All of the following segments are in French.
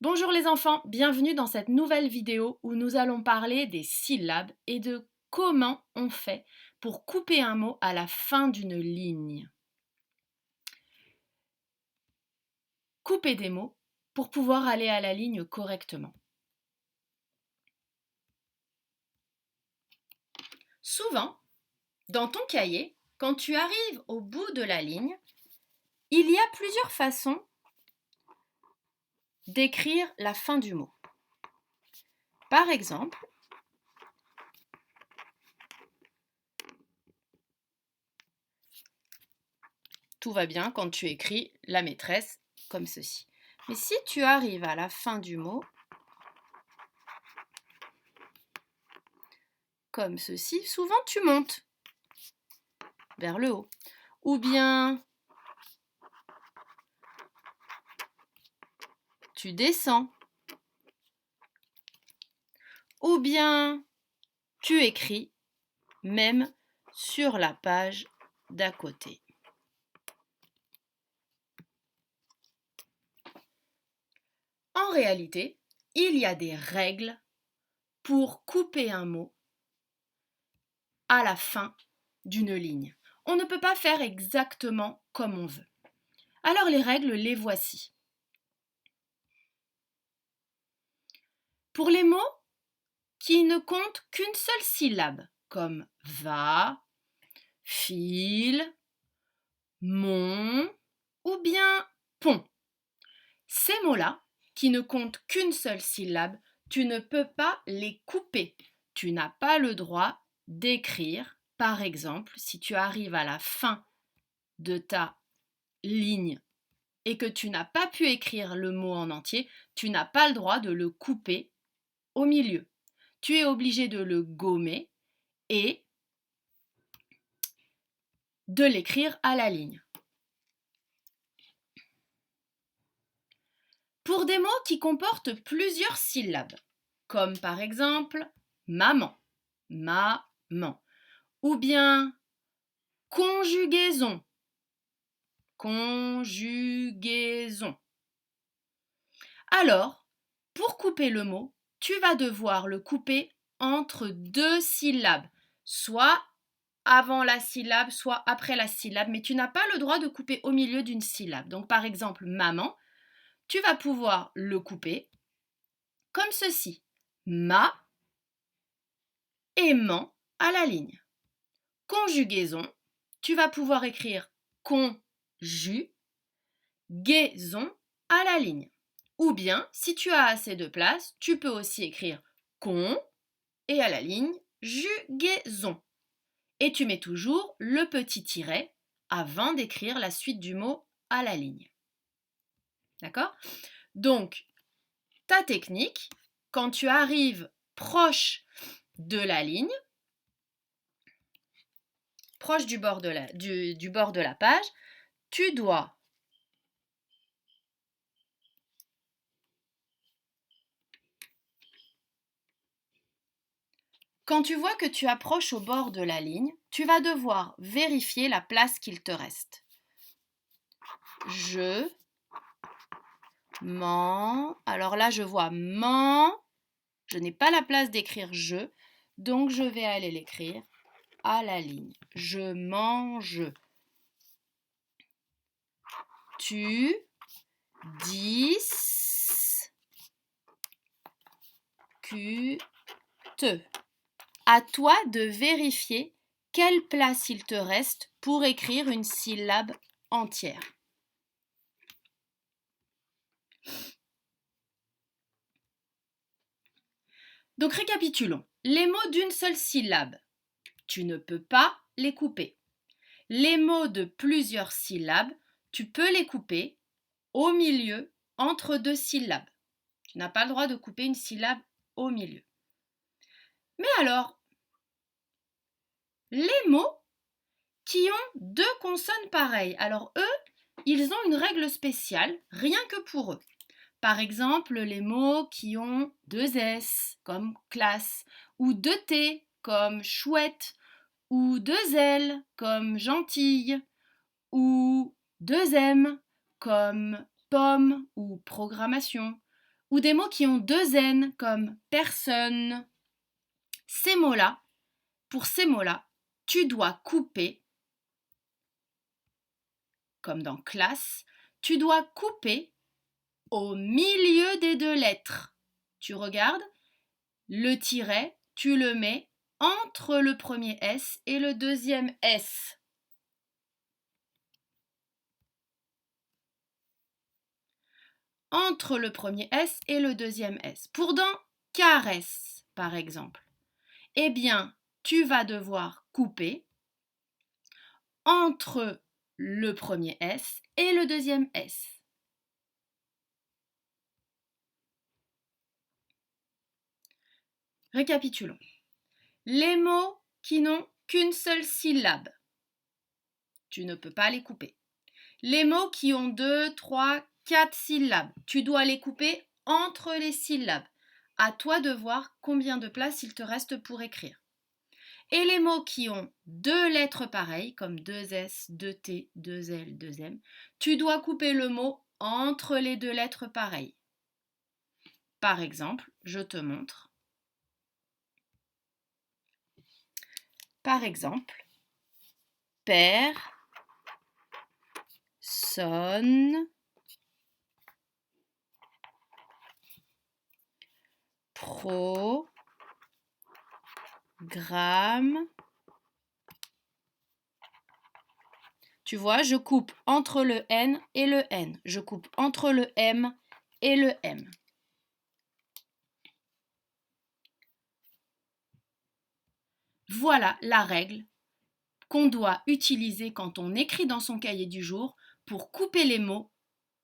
Bonjour les enfants, bienvenue dans cette nouvelle vidéo où nous allons parler des syllabes et de comment on fait pour couper un mot à la fin d'une ligne. Couper des mots pour pouvoir aller à la ligne correctement. Souvent, dans ton cahier, quand tu arrives au bout de la ligne, il y a plusieurs façons d'écrire la fin du mot. Par exemple, tout va bien quand tu écris la maîtresse comme ceci. Mais si tu arrives à la fin du mot, comme ceci, souvent tu montes vers le haut. Ou bien tu descends. Ou bien tu écris même sur la page d'à côté. En réalité, il y a des règles pour couper un mot à la fin d'une ligne. On ne peut pas faire exactement comme on veut. Alors les règles, les voici. Pour les mots qui ne comptent qu'une seule syllabe, comme va, file, mon ou bien pont, ces mots-là, qui ne comptent qu'une seule syllabe, tu ne peux pas les couper. Tu n'as pas le droit d'écrire, par exemple, si tu arrives à la fin de ta ligne et que tu n'as pas pu écrire le mot en entier, tu n'as pas le droit de le couper au milieu. Tu es obligé de le gommer et de l'écrire à la ligne. Pour des mots qui comportent plusieurs syllabes, comme par exemple maman, maman, ou bien conjugaison, conjugaison. Alors, pour couper le mot, tu vas devoir le couper entre deux syllabes, soit avant la syllabe, soit après la syllabe, mais tu n'as pas le droit de couper au milieu d'une syllabe. Donc par exemple, maman, tu vas pouvoir le couper comme ceci. Ma aimant à la ligne. Conjugaison, tu vas pouvoir écrire conjugaison à la ligne. Ou bien, si tu as assez de place, tu peux aussi écrire con et à la ligne jugaison. Et tu mets toujours le petit tiret avant d'écrire la suite du mot à la ligne. D'accord ? Donc, ta technique, quand tu arrives proche de la ligne, proche du bord de la page, tu dois quand tu vois que tu approches au bord de la ligne, tu vas devoir vérifier la place qu'il te reste. Je m'en... Alors là, je vois m'en... Je n'ai pas la place d'écrire je, donc je vais aller l'écrire à la ligne. Je mange. Tu discutes. À toi de vérifier quelle place il te reste pour écrire une syllabe entière. Donc récapitulons. Les mots d'une seule syllabe, tu ne peux pas les couper. Les mots de plusieurs syllabes, tu peux les couper au milieu entre deux syllabes. Tu n'as pas le droit de couper une syllabe au milieu. Mais alors, les mots qui ont deux consonnes pareilles, alors eux, ils ont une règle spéciale, rien que pour eux. Par exemple, les mots qui ont deux S, comme classe, ou deux T, comme chouette, ou deux L, comme gentille, ou deux M, comme pomme ou programmation, ou des mots qui ont deux N comme personne. Ces mots-là, pour ces mots-là, tu dois couper, comme dans classe, tu dois couper au milieu des deux lettres. Tu regardes, le tiret, tu le mets entre le premier S et le deuxième S. Entre le premier S et le deuxième S. Pour dans caresse, par exemple, eh bien, tu vas devoir couper entre le premier S et le deuxième S. Récapitulons. Les mots qui n'ont qu'une seule syllabe, tu ne peux pas les couper. Les mots qui ont 2, 3, 4 syllabes, tu dois les couper entre les syllabes. À toi de voir combien de place il te reste pour écrire. Et les mots qui ont deux lettres pareilles, comme 2S, 2T, 2L, 2M, tu dois couper le mot entre les deux lettres pareilles. Par exemple, je te montre. Par exemple, père, sonne, programme. Tu vois, je coupe entre le N et le N. Je coupe entre le M et le M. Voilà la règle qu'on doit utiliser quand on écrit dans son cahier du jour pour couper les mots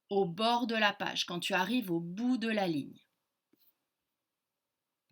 au bord de la page, quand tu arrives au bout de la ligne.